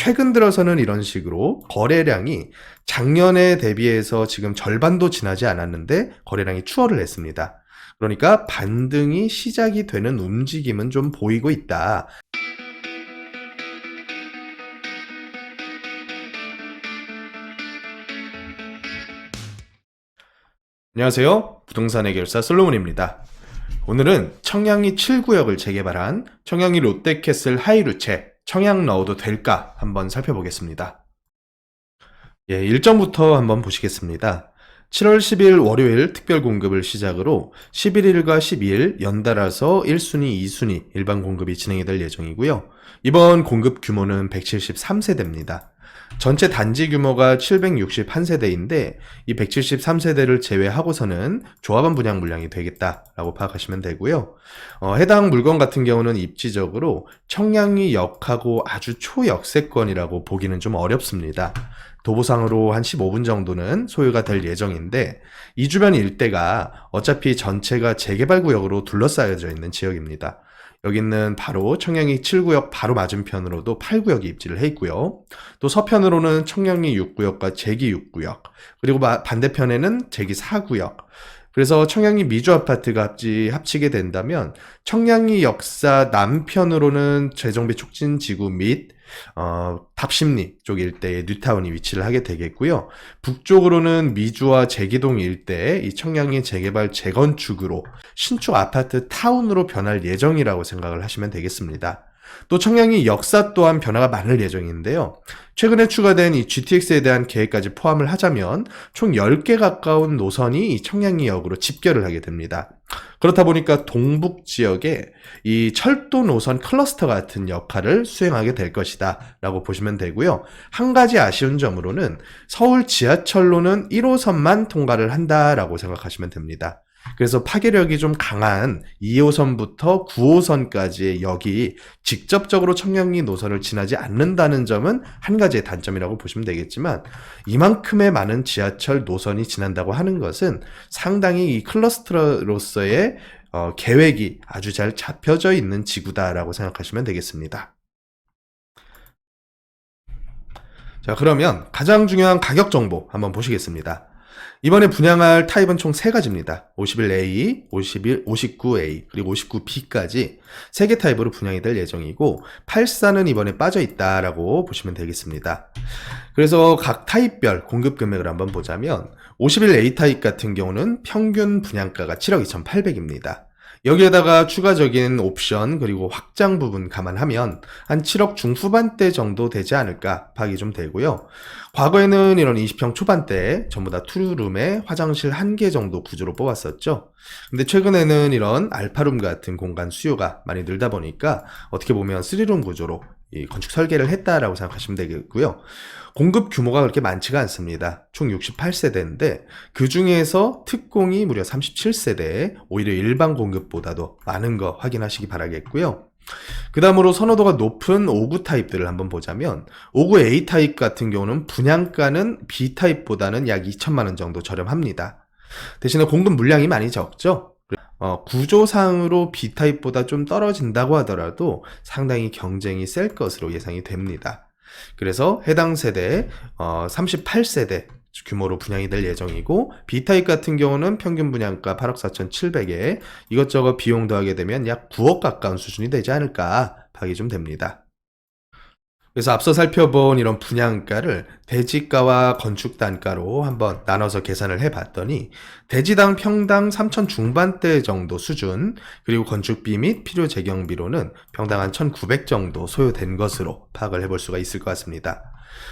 최근 들어서는 이런 식으로 거래량이 작년에 대비해서 지금 절반도 지나지 않았는데 거래량이 추월을 했습니다. 그러니까 반등이 시작이 되는 움직임은 좀 보이고 있다. 안녕하세요. 부동산 해결사 솔로몬입니다. 오늘은 청량리 7구역을 재개발한 청량리 롯데캐슬 하이루체 청약 넣어도 될까 한번 살펴보겠습니다. 일정부터 한번 보시겠습니다. 7월 10일 월요일 특별 공급을 시작으로 11일과 12일 연달아서 1순위, 2순위 일반 공급이 진행이 될 예정이고요. 이번 공급 규모는 173세대입니다. 전체 단지 규모가 761세대인데 이 173세대를 제외하고서는 조합원 분양 물량이 되겠다라고 파악하시면 되고요. 해당 물건 같은 경우는 입지적으로 청량리역하고 아주 초역세권이라고 보기는 좀 어렵습니다. 도보상으로 한 15분 정도는 소요가 될 예정인데 이 주변 일대가 어차피 전체가 재개발구역으로 둘러싸여져 있는 지역입니다. 여기는 바로 청량리 7구역 바로 맞은편으로도 8구역이 입지를 해 있고요. 또 서편으로는 청량리 6구역과 제기 6구역, 그리고 반대편에는 제기 4구역. 그래서 청량리 미주아파트가 합치게 된다면 청량리 역사 남편으로는 재정비 촉진지구 및 답심리 쪽 일대에 뉴타운이 위치를 하게 되겠고요. 북쪽으로는 미주와 제기동 일대에 이 청량리 재개발 재건축으로 신축 아파트 타운으로 변할 예정이라고 생각을 하시면 되겠습니다. 또 청량리 역사 또한 변화가 많을 예정인데요. 최근에 추가된 이 GTX에 대한 계획까지 포함을 하자면 총 10개 가까운 노선이 이 청량리역으로 집결을 하게 됩니다. 그렇다 보니까 동북 지역에 이 철도 노선 클러스터 같은 역할을 수행하게 될 것이다 라고 보시면 되고요. 한 가지 아쉬운 점으로는 서울 지하철로는 1호선만 통과를 한다라고 생각하시면 됩니다. 그래서 파괴력이 좀 강한 2호선부터 9호선까지의 역이 직접적으로 청량리 노선을 지나지 않는다는 점은 한 가지의 단점이라고 보시면 되겠지만, 이만큼의 많은 지하철 노선이 지난다고 하는 것은 상당히 이 클러스터로서의 계획이 아주 잘 잡혀져 있는 지구다라고 생각하시면 되겠습니다. 자, 그러면 가장 중요한 가격 정보 한번 보시겠습니다. 이번에 분양할 타입은 총 3가지입니다. 51A, 59A, 그리고 59B까지 3개 타입으로 분양이 될 예정이고 84는 이번에 빠져 있다라고 보시면 되겠습니다. 그래서 각 타입별 공급 금액을 한번 보자면 51A 타입 같은 경우는 평균 분양가가 7억 2,800입니다. 여기에다가 추가적인 옵션 그리고 확장 부분 감안하면 한 7억 중후반대 정도 되지 않을까 파악이 좀 되고요. 과거에는 이런 20평 초반대에 전부 다 투룸에 화장실 1개 정도 구조로 뽑았었죠. 근데 최근에는 이런 알파룸 같은 공간 수요가 많이 늘다 보니까 어떻게 보면 3룸 구조로 이 건축 설계를 했다라고 생각하시면 되겠고요. 공급 규모가 그렇게 많지가 않습니다. 총 68세대인데 그 중에서 특공이 무려 37세대, 오히려 일반 공급보다도 많은 거 확인하시기 바라겠고요. 그 다음으로 선호도가 높은 59 타입들을 한번 보자면 59A 타입 같은 경우는 분양가는 B 타입보다는 약 2천만원 정도 저렴합니다. 대신에 공급 물량이 많이 적죠. 구조상으로 B타입보다 좀 떨어진다고 하더라도 상당히 경쟁이 셀 것으로 예상이 됩니다. 그래서 해당 세대 38세대 규모로 분양이 될 예정이고, B타입 같은 경우는 평균 분양가 8억 4,700에 이것저것 비용 더하게 되면 약 9억 가까운 수준이 되지 않을까 파악이 좀 됩니다. 그래서 앞서 살펴본 이런 분양가를 대지가와 건축단가로 한번 나눠서 계산을 해봤더니 대지당 평당 3천 중반대 정도 수준, 그리고 건축비 및 필요 재경비로는 평당 한 1,900 정도 소요된 것으로 파악을 해볼 수가 있을 것 같습니다.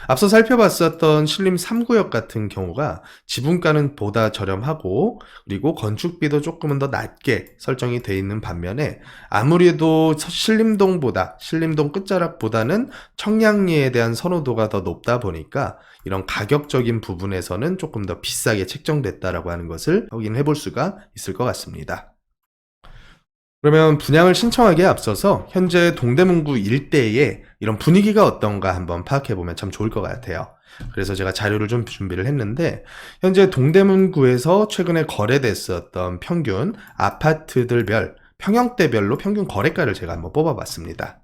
앞서 살펴봤었던 신림 3구역 같은 경우가 지분가는 보다 저렴하고 그리고 건축비도 조금은 더 낮게 설정이 되어 있는 반면에 아무래도 신림동 끝자락보다는 청량리에 대한 선호도가 더 높다 보니까 이런 가격적인 부분에서는 조금 더 비싸게 책정됐다라고 하는 것을 확인해 볼 수가 있을 것 같습니다. 그러면 분양을 신청하기에 앞서서 현재 동대문구 일대에 이런 분위기가 어떤가 한번 파악해보면 참 좋을 것 같아요. 그래서 제가 자료를 좀 준비를 했는데, 현재 동대문구에서 최근에 거래됐었던 평균 아파트들별 평형대별로 평균 거래가를 제가 한번 뽑아봤습니다.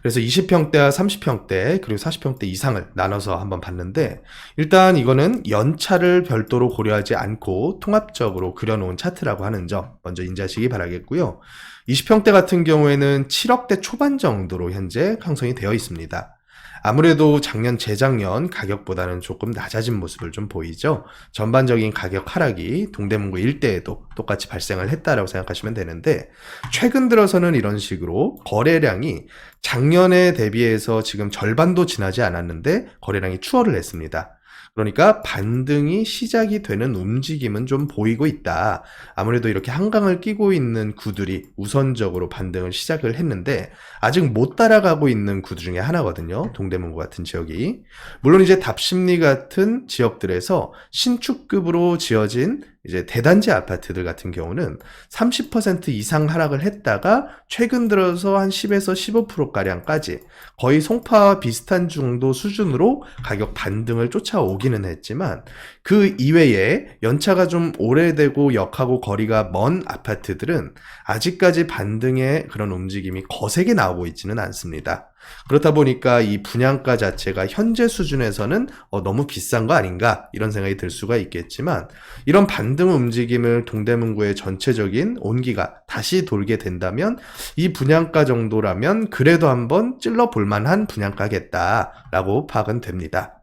그래서 20평대와 30평대 그리고 40평대 이상을 나눠서 한번 봤는데, 일단 이거는 연차를 별도로 고려하지 않고 통합적으로 그려놓은 차트라고 하는 점 먼저 인지하시기 바라겠고요. 20평대 같은 경우에는 7억대 초반 정도로 현재 형성이 되어 있습니다. 아무래도 작년, 재작년 가격보다는 조금 낮아진 모습을 좀 보이죠. 전반적인 가격 하락이 동대문구 일대에도 똑같이 발생을 했다라고 생각하시면 되는데, 최근 들어서는 이런 식으로 거래량이 작년에 대비해서 지금 절반도 지나지 않았는데 거래량이 추월을 했습니다. 그러니까 반등이 시작이 되는 움직임은 좀 보이고 있다. 아무래도 이렇게 한강을 끼고 있는 구들이 우선적으로 반등을 시작을 했는데 아직 못 따라가고 있는 구들 중에 하나거든요. 동대문구 같은 지역이. 물론 이제 답심리 같은 지역들에서 신축급으로 지어진 이제 대단지 아파트들 같은 경우는 30% 이상 하락을 했다가 최근 들어서 한 10에서 15%가량까지 거의 송파와 비슷한 정도 수준으로 가격 반등을 쫓아오기는 했지만, 그 이외에 연차가 좀 오래되고 역하고 거리가 먼 아파트들은 아직까지 반등의 그런 움직임이 거세게 나오고 있지는 않습니다. 그렇다 보니까 이 분양가 자체가 현재 수준에서는 너무 비싼 거 아닌가 이런 생각이 들 수가 있겠지만, 이런 반등 움직임을 동대문구의 전체적인 온기가 다시 돌게 된다면 이 분양가 정도라면 그래도 한번 찔러 볼 만한 분양가겠다라고 파악은 됩니다.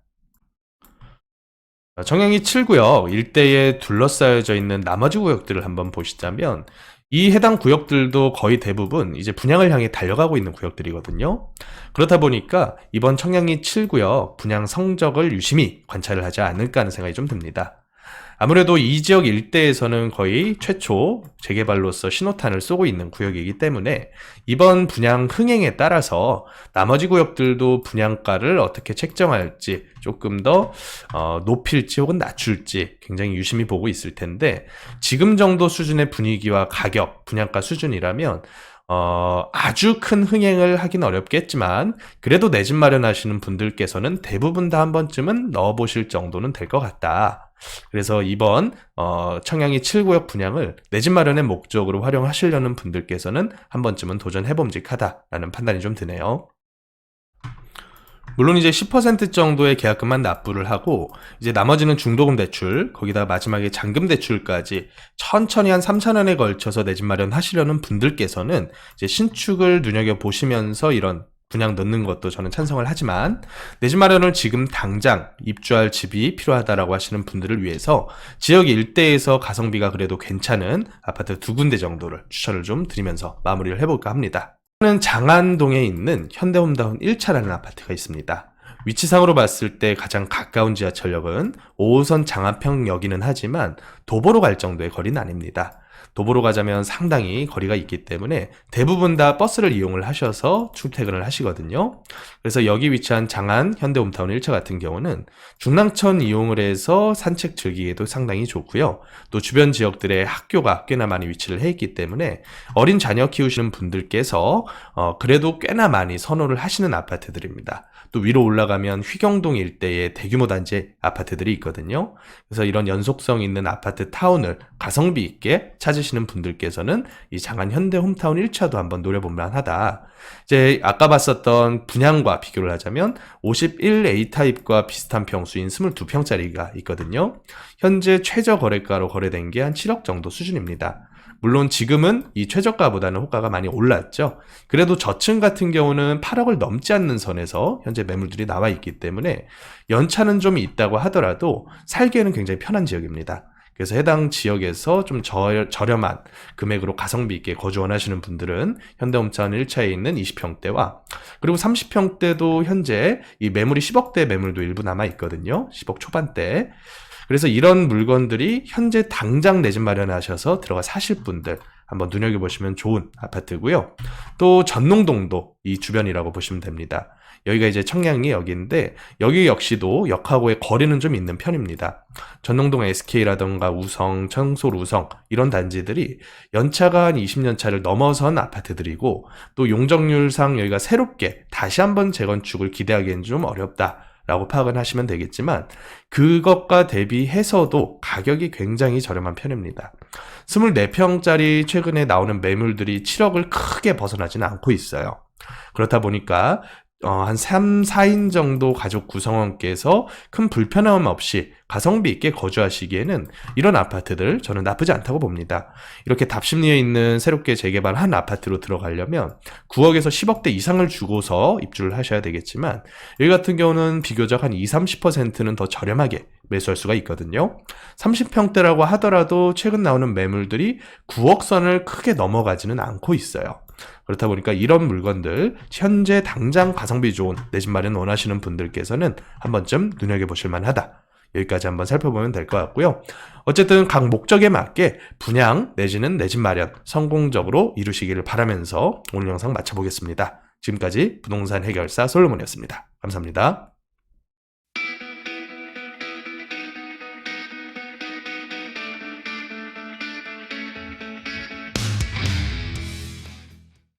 청량리 7구역 일대에 둘러싸여져 있는 나머지 구역들을 한번 보시자면, 이 해당 구역들도 거의 대부분 이제 분양을 향해 달려가고 있는 구역들이거든요. 그렇다 보니까 이번 청량리 7구역 분양 성적을 유심히 관찰을 하지 않을까 하는 생각이 좀 듭니다. 아무래도 이 지역 일대에서는 거의 최초 재개발로서 신호탄을 쏘고 있는 구역이기 때문에 이번 분양 흥행에 따라서 나머지 구역들도 분양가를 어떻게 책정할지 조금 더 높일지 혹은 낮출지 굉장히 유심히 보고 있을 텐데, 지금 정도 수준의 분위기와 가격, 분양가 수준이라면 아주 큰 흥행을 하긴 어렵겠지만 그래도 내 집 마련하시는 분들께서는 대부분 다 한 번쯤은 넣어보실 정도는 될 것 같다. 그래서 이번 청량리 7구역 분양을 내 집 마련의 목적으로 활용하시려는 분들께서는 한 번쯤은 도전해봄직하다라는 판단이 좀 드네요. 물론 이제 10% 정도의 계약금만 납부를 하고 이제 나머지는 중도금 대출, 거기다 마지막에 잔금 대출까지 천천히 한 3,000원에 걸쳐서 내 집 마련하시려는 분들께서는 이제 신축을 눈여겨보시면서 이런 분양 넣는 것도 저는 찬성을 하지만, 내 집 마련을 지금 당장 입주할 집이 필요하다라고 하시는 분들을 위해서 지역 일대에서 가성비가 그래도 괜찮은 아파트 2군데 정도를 추천을 좀 드리면서 마무리를 해볼까 합니다. 는 장안동에 있는 현대홈다운 1차라는 아파트가 있습니다. 위치상으로 봤을 때 가장 가까운 지하철역은 5호선 장안평역이긴 하지만 도보로 갈 정도의 거리는 아닙니다. 도보로 가자면 상당히 거리가 있기 때문에 대부분 다 버스를 이용을 하셔서 출퇴근을 하시거든요. 그래서 여기 위치한 장안 현대홈타운 1차 같은 경우는 중랑천 이용을 해서 산책 즐기기에도 상당히 좋고요. 또 주변 지역들의 학교가 꽤나 많이 위치를 해 있기 때문에 어린 자녀 키우시는 분들께서 그래도 꽤나 많이 선호를 하시는 아파트들입니다. 또 위로 올라가면 휘경동 일대에 대규모 단지 아파트들이 있거든요. 그래서 이런 연속성 있는 아파트 타운을 가성비 있게 찾으시는 분들께서는 이 장안 현대 홈타운 1차도 한번 노려볼만 하다. 이제 아까 봤었던 분양과 비교를 하자면 51A 타입과 비슷한 평수인 22평짜리가 있거든요. 현재 최저 거래가로 거래된 게 한 7억 정도 수준입니다. 물론 지금은 이 최저가보다는 호가가 많이 올랐죠. 그래도 저층 같은 경우는 8억을 넘지 않는 선에서 현재 매물들이 나와 있기 때문에 연차는 좀 있다고 하더라도 살기에는 굉장히 편한 지역입니다. 그래서 해당 지역에서 좀 저렴한 금액으로 가성비 있게 거주 원하시는 분들은 현대홈타운 1차에 있는 20평대와 그리고 30평대도 현재 이 매물이 10억대 매물도 일부 남아 있거든요. 10억 초반대. 그래서 이런 물건들이 현재 당장 내 집 마련하셔서 들어가 사실 분들 한번 눈여겨보시면 좋은 아파트고요. 또 전농동도 이 주변이라고 보시면 됩니다. 여기가 이제 청량리 역인데 여기 역시도 역하고의 거리는 좀 있는 편입니다. 전농동 SK라던가 우성, 청솔 우성 이런 단지들이 연차가 한 20년 차를 넘어선 아파트들이고, 또 용적률상 여기가 새롭게 다시 한번 재건축을 기대하기엔 좀 어렵다 라고 파악은 하시면 되겠지만 그것과 대비해서도 가격이 굉장히 저렴한 편입니다. 24평짜리 최근에 나오는 매물들이 7억을 크게 벗어나지는 않고 있어요. 그렇다 보니까 한 3, 4인 정도 가족 구성원께서 큰 불편함 없이 가성비 있게 거주하시기에는 이런 아파트들 저는 나쁘지 않다고 봅니다. 이렇게 답심리에 있는 새롭게 재개발한 아파트로 들어가려면 9억에서 10억대 이상을 주고서 입주를 하셔야 되겠지만 여기 같은 경우는 비교적 한 20, 30%는 더 저렴하게 매수할 수가 있거든요. 30평대라고 하더라도 최근 나오는 매물들이 9억 선을 크게 넘어가지는 않고 있어요. 그렇다 보니까 이런 물건들 현재 당장 가성비 좋은 내 집 마련 원하시는 분들께서는 한 번쯤 눈여겨보실 만하다. 여기까지 한번 살펴보면 될 것 같고요. 어쨌든 각 목적에 맞게 분양 내지는 내 집 마련 성공적으로 이루시기를 바라면서 오늘 영상 마쳐보겠습니다. 지금까지 부동산 해결사 솔로몬이었습니다. 감사합니다.